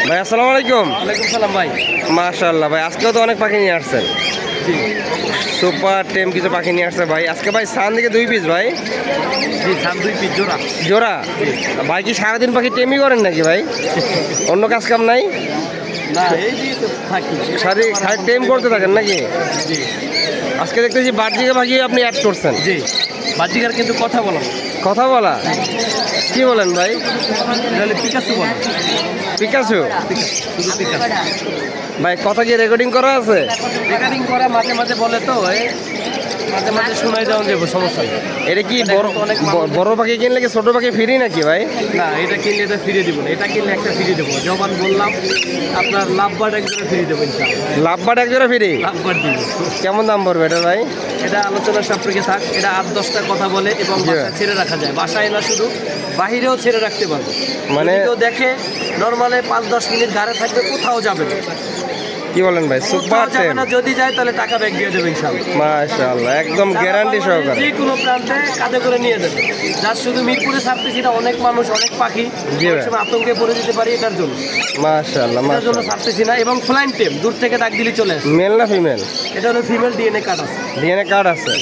ভাই আসসালামু আলাইকুম। ওয়ালাইকুম সালাম ভাই। মাশাআল্লাহ ভাই, আজকেও তো অনেক পাখি নিয়ে আসছেন। সুপার টেম কিছু পাখি নিয়ে আসছে ভাই আজকে। ভাই সান দিকে 2 পিস ভাই। জি, সান 2 পিস জোড়া। জোড়া ভাই, কি সারাদিন পাখি টেমই করেন নাকি ভাই? অন্য কাজ কাম নাই? না, এই দিয়ে তো থাকি। সারি খালি টেম করতে থাকেন নাকি? জি আজকে দেখতেছি বার্জিকে পাখি আপনি অ্যাড করছেন। জি, বাজিকার কিন্তু কথা বলো। কথা বলা কি বলেন ভাই? তাহলে পিকাসু বলো। পিকাচু শুধু পিকাসু। ভাই, কথা কি রেকর্ডিং করা আছে? রেকর্ডিং করা মাঝে মাঝে বলে তো, মাঝে মাঝে শোনাই দেওয়া যাবে, সমস্যা নেই। এটা কি বড় পাখি কিনলে কি ছোট পাখি ফ্রি নাকি ভাই? না, এটা কিনলে এটা ফিরে দিব না, এটা কিনলে একটা ফিরে দেবো। যখন বললাম আপনার লাভবার্ড একজনে ফিরে দেবো ইনশাআল্লাহ। লাভবার্ড এক জোড়া ফ্রি? লাভবার্ড দিব। কেমন দাম পড়বে এটা ভাই? এটা আলোচনার সাপেক্ষে থাক। এটা 8-10টা কথা বলে এবং বাসায় ছেড়ে রাখা যায়। বাসায় না, শুধু বাহিরেও ছেড়ে রাখতে পারবো। মানে কেউ দেখে নর্মালে 5-10 মিনিট ঘরে থাকবে, কোথাও যাবে না। কি বলেন ভাই? সুপার টেম। যদি যায় তাহলে টাকা ব্যাক দিয়ে দেবে ইনশাআল্লাহ। মাশাআল্লাহ, একদম গ্যারান্টি সহকারে। যে কোনো প্রান্তে কাঁধে করে নিয়ে যাবে। যার শুধু মিরপুরে ছাড়তেছি না, অনেক মানুষ, অনেক পাখি আতঙ্কে পড়ে যেতে পারি, এটার জন্য। মাশাআল্লাহ, এটার জন্য ছাড়তেছি না। এবং ফ্লাইং টেম, দূর থেকে ডাক দিলে চলে আসে। মেল না ফিমেল? এটা হলো ফিমেল, ডিএনএ কার্ড আছে। ডিএনএ কার্ড আছে।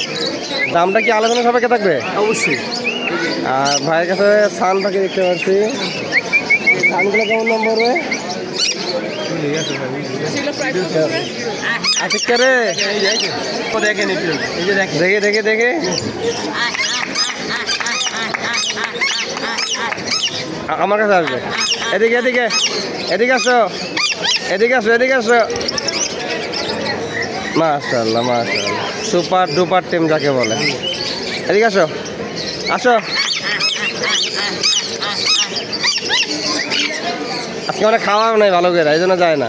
দামটা কি আলোচনা সাপেক্ষে থাকবে? অবশ্যই। আর ভাইয়ের কাছে সান পাখি দেখতে পাচ্ছি। সানগুলো কেমন দাম পড়বে? আচ্ছা রে, দেখেন একটু, এই যে দেখেন, দেখে দেখে দেখে আমার কাছে আসবে। এদিকে এদিকে এদিকে আসো, এদিকে আসো, এদিকে আসো। মাশাআল্লাহ মাশাআল্লাহ, সুপার ডুপার টিম যাকে বলে। এদিকে আসো, আসো। আজকে অনেক খাওয়াও নাই ভালো করে, এই জন্য যায় না।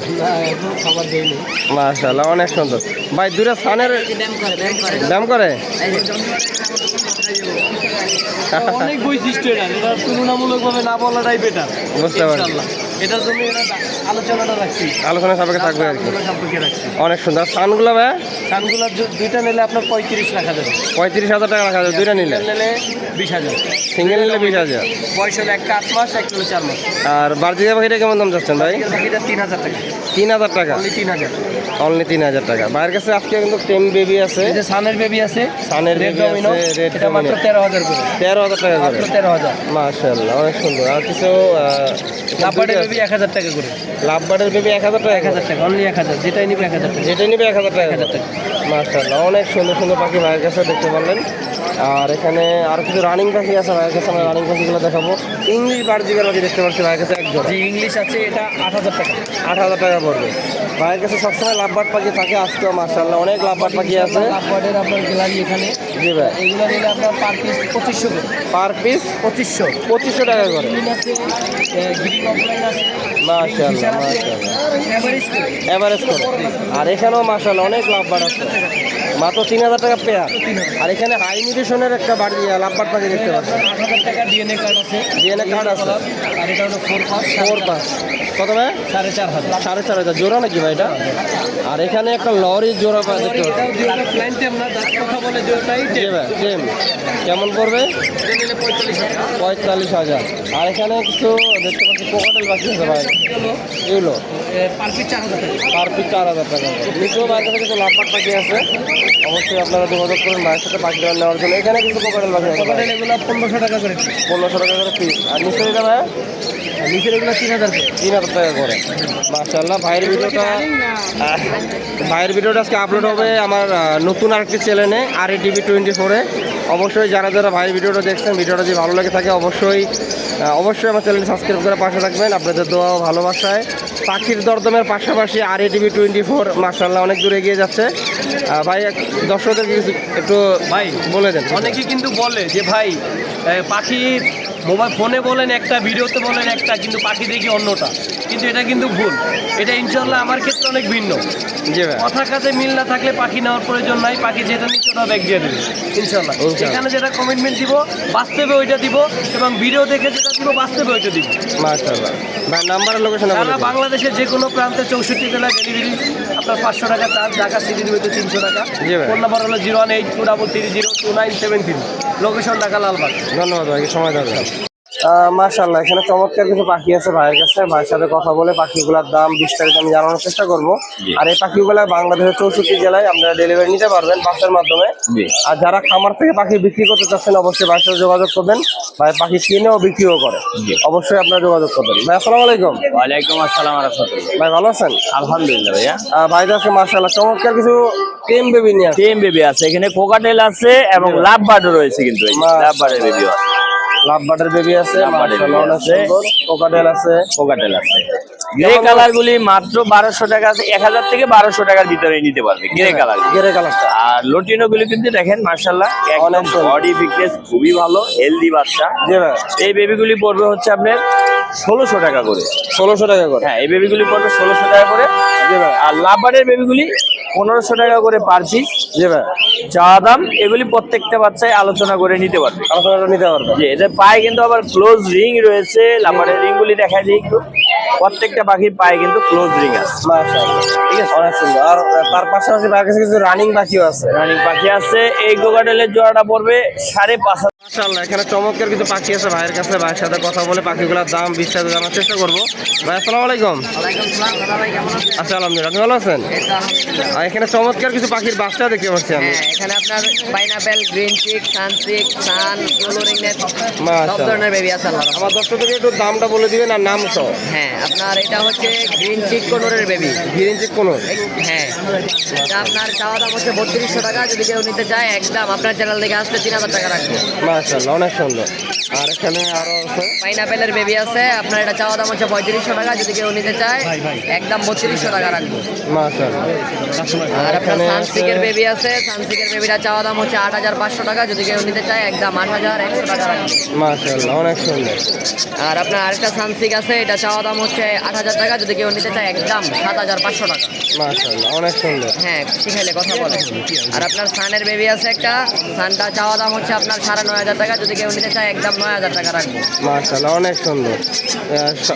খাবার দেয়নি। মাশাআল্লাহ, অনেক সুন্দর ভাই। দুটা সানের ব্যায়াম করে। অনেক বৈশিষ্ট্য এটা তুলনামূলকভাবে না বলাটাই বেটার। বুঝতে পারছি। এটার জন্য আলোচনাটা রাখছি, আলোচনা সাপেক্ষে থাকবে আর কি। সম্পর্কে রাখছি। অনেক সুন্দর সানগুলো ভাই। সানগুলার দুইটা নিলে আপনার 35 রাখা যাবে। 35,000 টাকা রাখা যাবে দুইটা নিলে। নিলে 20,000। সিঙ্গেল নিলে 20,000। বয়স হলো একটা 8 মাস, একটা হলো 4 মাস। আর বার্জিকা পাখিটা কেমন দাম চাচ্ছেন ভাই? বাকিটা 3,000 টাকা। 3,000 টাকা? অনলি 3,000। অনলি 3,000 টাকা। ভাইয়ের কাছে আজকে কিন্তু টেম বেবি আছে। এই যে সানের বেবি আছে, সানের বেবি আছে, রেড এটা মাত্র 13,000 করে। 13,000 টাকা করে। মাত্র 13,000। মাশাআল্লাহ, অনেক সুন্দর। আর কিছু লাভবার্ডের বেবি 1,000 টাকা করে। লাভবার্ডের বেবি 1,000 টাকা? 1,000 টাকা, অনলি 1,000। যেটাই নিবে 1,000 টাকা। যেটাই নিবে 1,000 টাকা। 1,000 টাকা। মাশাআল্লাহ, অনেক সুন্দর সুন্দর পাখি ভাইয়ের কাছে দেখতে পারলেন। আর এখানে আরো কিছু রানিং পাখি আছে ভাইয়ের কাছে, আমরা রানিং পাখিগুলো দেখাবো। ইংলিশ বার্জিকার পাখি দেখতে পাচ্ছি ভাইয়ের কাছে এক জোড়া। জি, ইংলিশ আছে, এটা 8,000 টাকা। 8,000 টাকা পড়বে। ভাইয়ের কাছে সবসময় লাভবার্ড পাখি থাকে, আজকেও মাশাআল্লাহ অনেক লাভবার্ড পাখি আছে। লাভবার্ডের আপনার গ্যালারি এখানে। জি ভাই। এগুলো নিলে আপনার পার পিস 2500 করে। পার পিস 2500 টাকা করে। গ্রিন আছে, গ্রিন অফলাইন আছে। মাশাআল্লাহ মাশাআল্লাহ, এভারেজ করে। আর এখানেও মাশাআল্লাহ অনেক লাভবার্ড আছে, মাত্র 3,000 টাকা পেয়ার। আর এখানে হাই নিউট্রিশনের একটা বাড়ি লাভবার্ড পাখি দেখতে পাচ্ছি। 8,000 টাকা ডিএনএ কার্ড আছে। ডিএনএ কার্ড আছে। আর এটা হলো 4 পাস। কত ভাই? 4,500। 4,500 জোড়া নাকি ভাই এটা? আর এখানে একটা লরি জোড়া দেখতে পাচ্ছি। ফ্লাইন টেম না, যার কথা বলে জোড়াটাই জি ভাই, টেম কেমন পড়বে? এটা নিলে 45,000 টাকা। 45,000। আর এখানে কিছু দেখতে পাচ্ছি কোকাটেল পাখি আছে ভাই। এগুলো পার পিস 4,000 টাকা। পার পিস 4,000 টাকা। নিচেও ভাইয়ের কাছে কিছু লাভবার্ড পাখি আছে, অবশ্যই আপনারা যোগাযোগ করুন ভাইয়ের সাথে পাখি নেওয়ার জন্য। এখানে কিন্তু কোকাটেল পাখি আছে ভাই। এগুলো 1,500 টাকা করে। 1,500 টাকা করে পিস। আর নিচে এটা ভাই? নিচের এগুলো 3,000 করে। 3,000 টাকা করে। মাশাআল্লাহ, ভাইয়ের ভিডিওটা আজকে আপলোড হবে আমার নতুন আরেকটি চ্যানেলে, RATV 24-এ। অবশ্যই যারা যারা ভাইয়ের ভিডিওটা দেখছেন, ভিডিওটা যদি ভালো লাগে থাকে অবশ্যই আমার চ্যানেলটি সাবস্ক্রাইব করে পাশে থাকবেন। আপনাদের দোয়া ও ভালোবাসায় পাখির দরদমের পাশাপাশি RATV 24 মাশাআল্লাহ অনেক দূর এগিয়ে যাচ্ছে। ভাই, দর্শকদেরকে একটু ভাই বলে দেন। অনেকে কিন্তু বলে যে ভাই পাখি মোবাইল ফোনে বলেন একটা, ভিডিওতে বলেন একটা, কিন্তু পাখি দেখি অন্যটা। কিন্তু এটা কিন্তু ভুল। এটা ইনশাআল্লাহ আমার ক্ষেত্রে অনেক ভিন্ন। জি ভাই। কথার কাছে মিল না থাকলে পাখি নেওয়ার প্রয়োজন নাই। পাখি যেটা নিচ্ছে ওটা ব্যাগ দিয়ে দেবে ইনশাআল্লাহ। এখানে যেটা কমিটমেন্ট দিব, বাস্তবে ওইটা দিব, এবং ভিডিও দেখে যেটা দিব বাস্তবে ওইটা দিব। মাশাআল্লাহ ভাই, নাম্বারের লোকেশন সারা বাংলাদেশের যে কোনো প্রান্তে 64 জেলা ডেলিভারি। আপনার 500 টাকা চার্জ, ঢাকা সিটির মধ্যে 300 টাকা। ফোন নাম্বার হলো 01823302973। লোকেশন ঢাকা লালবাগ। ধন্যবাদ ভাই, সময় দেওয়ার জন্য। মাশাআল্লাহ, এখানে চমৎকার কিছু পাখি আছে ভাইয়ের কাছে। ভাইয়ের সাথে কথা বলে পাখিগুলোর দাম বিস্তারিত আমি জানানোর চেষ্টা করব। আর এই পাখিগুলো বাংলাদেশের 64 জেলায় আপনারা ডেলিভারি নিতে পারবেন বাসের মাধ্যমে। আর যারা খামার থেকে পাখি বিক্রি করতে চাচ্ছেন অবশ্যই ভাইয়ের সাথে যোগাযোগ করবেন। ভাই পাখি কিনেও বিক্রিও করে, অবশ্যই আপনারা যোগাযোগ করবেন। ভাই আসসালামু আলাইকুম। ওয়ালাইকুম আসসালাম ওয়া রাহমাতুল্লাহ। ভাই ভালো আছেন? আলহামদুলিল্লাহ ভাইয়া। ভাই আজকে মাশাআল্লাহ চমৎকার কিছু টেম বেবি নিয়ে আসছে। টেম বেবি আছে, এখানে কোকাটেল আছে এবং লাভ বার্ডও রয়েছে, কিন্তু লাভ বার্ডের বেবিও আছে। লাভ বার্ডের বেবি আছে, লাভ বার্ডের মাশাআল্লাহ baby অনেক আছে। সুন্দর। কোকাটেল আছে, কোকাটেল আছে। গ্রে কালার গুলি মাত্র 1200 টাকা, 1000 থেকে 1200 টাকার ভিতরে নিতে পারবে গ্রে কালার। গ্রে কালারটা। আর লটিনো গুলি কিন্তু দেখেন মাশাআল্লাহ একদম সুন্দর। বডি ফিটনেস খুবই ভালো, হেলদি বাচ্চা। জি ভাই। এই বেবিগুলি পড়বে হচ্ছে আপনার 1600 টাকা করে। 1600 টাকা করে। হ্যাঁ, এই বেবিগুলি পড়বে 1600 টাকা করে। জি ভাই। আর লাভ বার্ডের বেবিগুলি 1500 টাকা করে পার পিস। জি ভাই। চা দাম এগুলি প্রত্যেকটা বাচ্চায় আলোচনা করে নিতে পারবে। আলোচনা নিতে পারবে। যে এদের পায়ে কিন্তু আবার ক্লোজ রিং রয়েছে, লাম্বারের রিং গুলি দেখা যায় একটু। প্রত্যেকটা পাখির পায়ে কিন্তু ক্লোজ রিং আছে। মাশাআল্লাহ, ঠিক আছে, অনেক সুন্দর। আর তার পাশাপাশি ভাইয়ের কাছে কিছু রানিং পাখিও আছে। রানিং পাখি আছে। এই কোকাটেলের জোড়াটা পড়বে 5,500। মাশাআল্লাহ, এখানে চমৎকার কিছু পাখি আছে ভাইয়ের কাছে। ভাইয়ের সাথে কথা বলে পাখিগুলোর দাম বিস্তারিত জানার চেষ্টা করবো। ভাই আসসালামু আলাইকুম। আচ্ছা, আলহামদুলিল্লাহ, আপনি ভালো আছেন? আর এখানে চমৎকার কিছু পাখির বাচ্চা দেখতে পাচ্ছি আমি। হ্যাঁ, এখানে আপনার পাইনাপেল, গ্রিন চিক, সানচিক, সান, ইয়েলো রিংনেট সব মাশাআল্লাহ। ধরনের বেবি আছে আমার। আমার দর্শকদের একটু দামটা বলে দিবেন আর নাম সহ। হ্যাঁ, আপনার এটা হচ্ছে গ্রিন চিক কোনোরের বেবি। Green cheek conure? হ্যাঁ, এটা আপনার চাওয়া দাম হচ্ছে 3200 টাকা। যদি কেউ নিতে চায় একদম আপনার চ্যানেল থেকে আসলে 3000 টাকা রাখবো। মাশাআল্লাহ, অনেক সুন্দর। আর এখানে আরো আছে পাইনাপেলের বেবি আছে, আপনার এটা চাওয়া দাম হচ্ছে 3500 টাকা। যদি কেউ নিতে চায় একদম 3200 টাকা রাখবো। মাশাআল্লাহ। আর আপনার এখানে সানসিকের বেবি আছে, সানসিকের বেবিটা চাওয়া দাম হচ্ছে 8500 টাকা। যদি কেউ নিতে চায় একদম 8100 টাকা রাখবো। মাশাআল্লাহ, অনেক সুন্দর। আর আপনার আরেকটা সানসিক আছে, এটা চাওয়া দাম হচ্ছে 8000 টাকা। যদি কেউ নিতে চায় একদম 7500 টাকা। মাশাআল্লাহ, অনেক সুন্দর। হ্যাঁ, শিখাইলে কথা বলে। আর আপনার সানের বেবি আছে একটা, সানটা চাওয়া দাম হচ্ছে আপনার 9500 টাকা। যদি কেউ নিতে চায় একদম 9000 টাকা রাখবো। মাশাআল্লাহ, অনেক সুন্দর।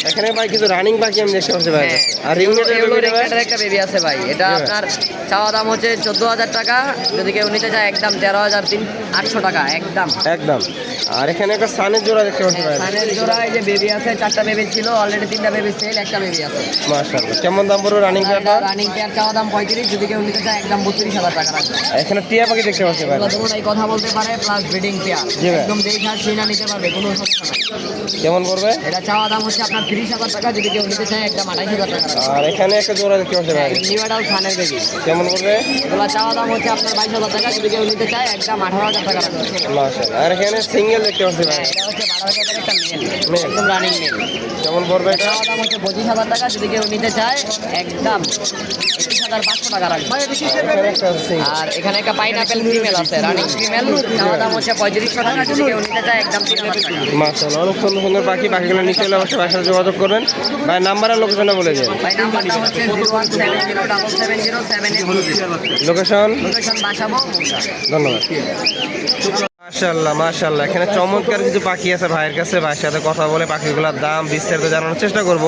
এখানে ভাই কিছু রানিং পাখি আমি দেখতে পাচ্ছি ভাই। হ্যাঁ, আর রিংনেটের এগুলো বেবিটা ভাই? রিংনেটের একটা বেবি আছে ভাই, এটা হ্যাঁ। আপনার চাওয়া দাম হচ্ছে 14000 টাকা। যদি কেউ নিতে চায় একদম 13800 টাকা একদম। একদম। আর এখানে একটা সানের জোড়া দেখতে পাচ্ছি ভাই। সানের জোড়া এই যে বেবি আছে, 4টা বেবি ছিল, অলরেডি 3টা বেবি সেল, একটা বেবি আছে। মাশাআল্লাহ, কেমন দাম পড়বে রানিং পেয়ারটা? রানিং পেয়ার চাওয়া দাম 35। যদি কেউ নিতে চায় একদম 32000 টাকা রাখবে। এখানে টিয়া পাখি দেখতে পাচ্ছি ভাই। এগুলো ধরুন এই কথা বলতে পারে প্লাস ব্রিডিং পেয়ার, জি ভাই। একদম দেখে আর চিনা নিতে পারবে, কোনো সমস্যা নাই। কেমন পড়বে? এটা চাওয়া দাম হচ্ছে আপনার 30000 টাকা। যদি কেউ নিতে চায় একদম 28000 টাকা রাখবে। আর এখানে একটা জোড়া দেখতে পাচ্ছি ভাই। নিউ অ্যাডাল্ট সানের বেবি, কেমন পড়বে? এগুলো চাওয়া দাম হচ্ছে আপনার 22000 টাকা। যদি কেউ নিতে চায় একদম 18000 টাকা রাখবে। মাশাআল্লাহ। আর এখানে সিঙ্গেল দেখতে পাচ্ছি ভাই। হ্যাঁ, এটা হচ্ছে 12000 একটা মেল, Male। একদম রানিং মেল। কেমন পড়বে এটা? চাওয়া দাম হচ্ছে 25000 টাকা। যদি কেউ নিতে চায় একদম 21500 টাকা রাখবে। এখানে একটা সিঙ্গেল। আর এখানে একটা পাইনাপেল ফিমেল আছে, রানিং ফিমেল, চাওয়া দাম হচ্ছে 3500 টাকা। যদি কেউ নিতে চায় একদম 3000 টাকা। মাশাআল্লাহ, অনেক সুন্দর সুন্দর পাখি। পাখিগুলো নিতে হলে অবশ্যই ভাইয়ের সাথে যোগাযোগ করবেন। ভাই নাম্বার আর লোকেশনটা বলে দিন। ভাই নাম্বারটা হচ্ছে 017070778। লোকেশন? লোকেশন বাসাবো মুগদা। ধন্যবাদ। মাশাআল্লাহ, মাশাআল্লাহ, এখানে চমৎকার কিছু পাখি আছে ভাইয়ের কাছে। ভাইয়ের সাথে কথা বলে পাখিগুলোর দাম বিস্তারিত জানানোর চেষ্টা করব।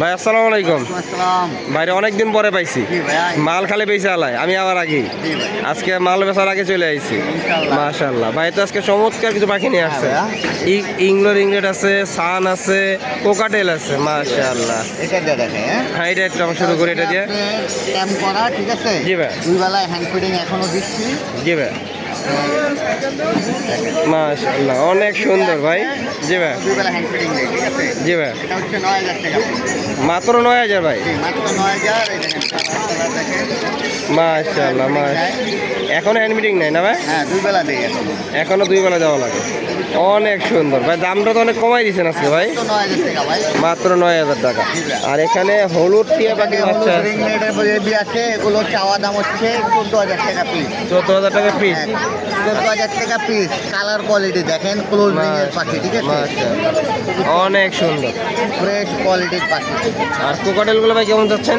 ভাই আসসালামু আলাইকুম। আসসালাম। বাইরে অনেকদিন পরে পাইছি। জি ভাই। মাল খালি বেঁচে আলাই, আমি আবার আগে আজকে মাল বেচার আগে চলে আইছি। মাশাআল্লাহ, ভাই তো আজকে চমৎকার কিছু পাখি নিয়ে আসছে। ইংলো রিংনেট আছে, সান আছে, কোকাটেল আছে। মাশাআল্লাহ, এটা দিয়ে দেখে হ্যাঁ, এটা একটু আমরা শুরু করি এটা দিয়ে। ক্যাম্প করা, ঠিক আছে। জি ভাই। দুই বেলায় হ্যান্ড ফিডিং এখনো দিচ্ছি। জি ভাই। মাশাআল্লাহ, অনেক সুন্দর ভাই। জি ভাই। দুই বেলা হ্যান্ড ফিডিং দেয়, ঠিক আছে। জি ভাই। এটা হচ্ছে 9000 টাকা, মাত্র 9000 ভাই। মাত্র 9000। এই দেখেন কালার দেখেন। মাশাআল্লাহ, এখন হ্যান্ড মিটিং নাই না ভাই? হ্যাঁ, দুই বেলা দেয় এখন। এখনো 2 বেলা যাওয়া লাগে। অনেক সুন্দর ভাই, দামটা তো অনেক কমাই দিচ্ছেন আজকে ভাই। তো 9000 টাকা ভাই। মাত্র 9000 টাকা। আর এখানে হলুদ টিয়া পাখির বাচ্চা আছে। রিং নেটের বেবি আছে, এগুলো চাওয়া দাম হচ্ছে 14000 টাকা পিস। 14000 টাকা পিস। 14000 টাকা পিস। কালার কোয়ালিটি দেখেন, ক্লোজ রিং এর পাখি, ঠিক আছে। মাশাআল্লাহ, অনেক সুন্দর। ফ্রেশ কোয়ালিটির পাখি। আর কোকাটেল গুলো ভাই কেমন যাচ্ছেন?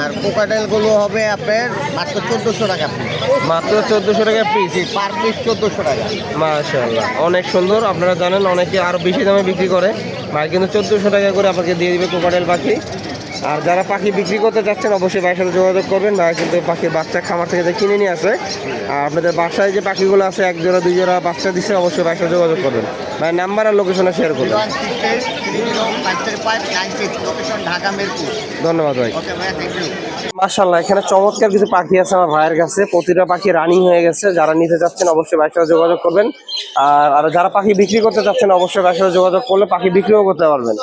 আর কোকাটেল গুলো হবে আপনার মাত্র 1400 টাকা পিস। মাত্র 1400 টাকা পিস। পার পিস 1400 টাকা। মাশাআল্লাহ, অনেক সুন্দর। আপনারা জানেন অনেকে আরো বেশি দামে বিক্রি করে, ভাই কিন্তু 1400 টাকা করে আপনাকে দিয়ে দিবে কোকাটেল পাখি। আর যারা পাখি বিক্রি করতে চাচ্ছেন অবশ্যই ভাইয়ের সাথে যোগাযোগ করবেন। ভাই কিন্তু পাখির বাচ্চা খামার থেকে যে কিনে নিয়ে আসে, আর আপনাদের বাসায় যে পাখিগুলো আছে 1 জোড়া 2 জোড়া বাচ্চা দিচ্ছে, অবশ্যই ভাইয়ের সাথে যোগাযোগ করবেন। ভাই নাম্বার আর লোকেশনে শেয়ার করবেন। 0168305395 লোকেশন ঢাকা মিরপুর। ধন্যবাদ ভাই। ওকে ভাইয়া, থ্যাংক ইউ। মাশাআল্লাহ, এখানে চমৎকার কিছু পাখি আছে আমার ভাইয়ের কাছে। প্রতিটা পাখি রানিং হয়ে গেছে। যারা নিতে চাচ্ছেন অবশ্যই ভাইয়ের সাথে যোগাযোগ করবেন। আর যারা পাখি বিক্রি করতে চাচ্ছেন অবশ্যই ভাইয়ের সাথে যোগাযোগ করলে পাখি বিক্রিও করতে পারবেন।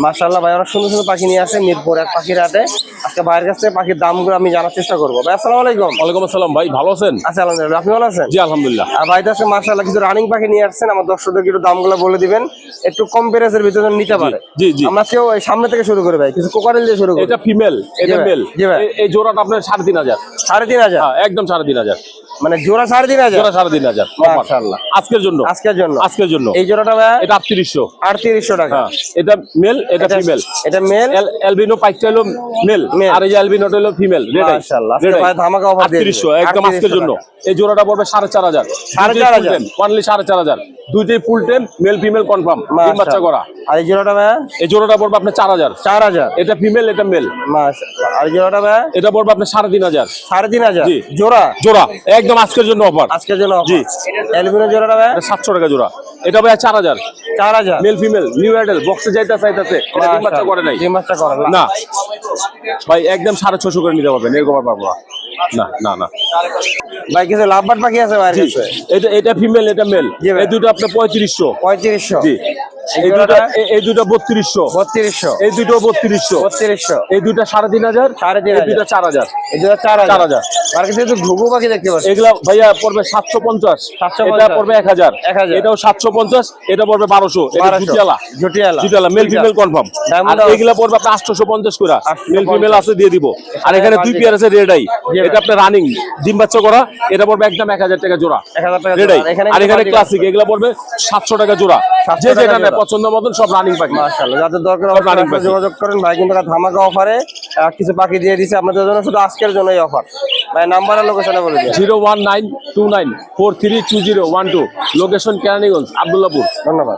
মাশাআল্লাহ ভাই অনেক সুন্দর সুন্দর পাখি নিয়ে আসে মিরপুর 1 পাখির হাটে। আজকে ভাইয়ের কাছ থেকে পাখির দামগুলো আমি জানার চেষ্টা করবো। ভাই আসসালামু আলাইকুম। ওয়ালাইকুম আসসালাম ভাই, ভালো আছেন? আচ্ছা আলহামদুলিল্লাহ, আপনি ভালো আছেন? জি আলহামদুলিল্লাহ। আর ভাই কাছে মাশাআল্লাহ কিছু রানিং পাখি নিয়ে আসছেন। আমার দর্শকদের একটু দামগুলো বলে দিবেন, একটু কম প্রাইসের ভিতরে নিতে পারে। জি জি। আমরা কেউ এই সামনে থেকে শুরু করে ভাই, কিছু কোকারেল দিয়ে শুরু করি। এটা ফিমেল, এটা ভাই, মেল। জি ভাই। এই জোড়াটা আপনার 3,500। 3,500? হ্যাঁ একদম 3,500। মানে জোড়া 3,500? জোড়া 3,500 মাশাআল্লাহ। আজকের জন্য, আজকের জন্য, আজকের জন্য। এই জোড়াটা ভাই এটা 3,800। 3,800 টাকা। হ্যাঁ এটা মেল, এটা ফিমেল। এটা মেল। অ্যালবিনো পাইকটা হলো মেল, Male। আর এই যে অ্যালবিনোটা হলো ফিমেল। মাশাআল্লাহ, আজকে ভাই ধামাকা অফার দিয়ে 3,800 একদম আজকের জন্য। এই জোড়াটা পড়বে 4,500। 4,500? অনলি 4,500। দুইটাই full time, mail female confirm, ডিম বাচ্চা করা। আর এই জোড়াটা ভাই এই জোড়াটা পড়বে আপনার 4,000। 4,000? এটা ফিমেল, এটা মেল। মাশাআল্লাহ। আর এই জোড়াটা ভাই এটা পড়বে আপনার 3,500। 3,500 জি। জোড়া? জোড়া একদম আজকের জন্য অফার। আজকের জন্য জি। অ্যালবিনো জোড়াটা ভাই এটা 700 টাকা জোড়া। এটা ভাই 4,000। 4,000? মেল ফিমেল নিউ অ্যাডাল বক্সে চাইতাছে। এটা ডিম বাচ্চা করে নাই। ডিম বাচ্চা করে না ভাই, একদম 650 করে নিতে পারবেন, এরকম আর পারবো না। না না না ভাই কিছু লাভবাট পাখি আছে ভাইয়ের জি। কাছে? এটা এটা ফিমেল, এটা মেল। জি ভাই। এই দুটো আপনার 3500। 3500? জি। এই এই দুটো জোড়াটা? এই দুটো 3200। 3200? এই দুটো 3200। 3200? এই দুটো 3,500। 3,500? এই দুটো 4,000। এই জোড়া 4,000? 4,000। আর কিছু তো ঘুঘু পাখি দেখতে পাচ্ছি। এগুলা ভাইয়া পড়বে 750। 750? এটা পড়বে 1000। 1000? এটাও 750। এটা পড়বে 1200। এটা 1200? জুটিয়ালা। জুটিয়ালা? Male female confirm. Diamond আর আছে? এগুলা পড়বে আপনার 850 করে। 850? মেল ফিমেল আছে, দিয়ে দিব। আর এখানে দুই পেয়ার আছে রেড আই। এটা আপনার রানিং ডিম বাচ্চা করা। এটা পড়বে একদম 1000 টাকা জোড়া। 1000 টাকা রেড জোড়া। আই। এখানে আর এখানে পাখি ক্লাসিক, এগুলা পড়বে 700 টাকা জোড়া। 700 যে টাকা যেটা নেয় জোড়া। পছন্দ মতন সব রানিং পাখি। মাশাআল্লাহ, যাদের দরকার সব অবশ্যই running আপনারা পাখি। যোগাযোগ করেন। ভাই কিন্তু একটা ধামাকা অফারে কিছু পাখি দিয়ে দিছে আপনাদের জন্য, শুধু আজকের জন্য এই অফার। ভাই নাম্বার আর লোকেশনে বলে দিন। 01929432012। লোকেশন কেরানীগঞ্জ, আব্দুল্লাহপুর। ধন্যবাদ।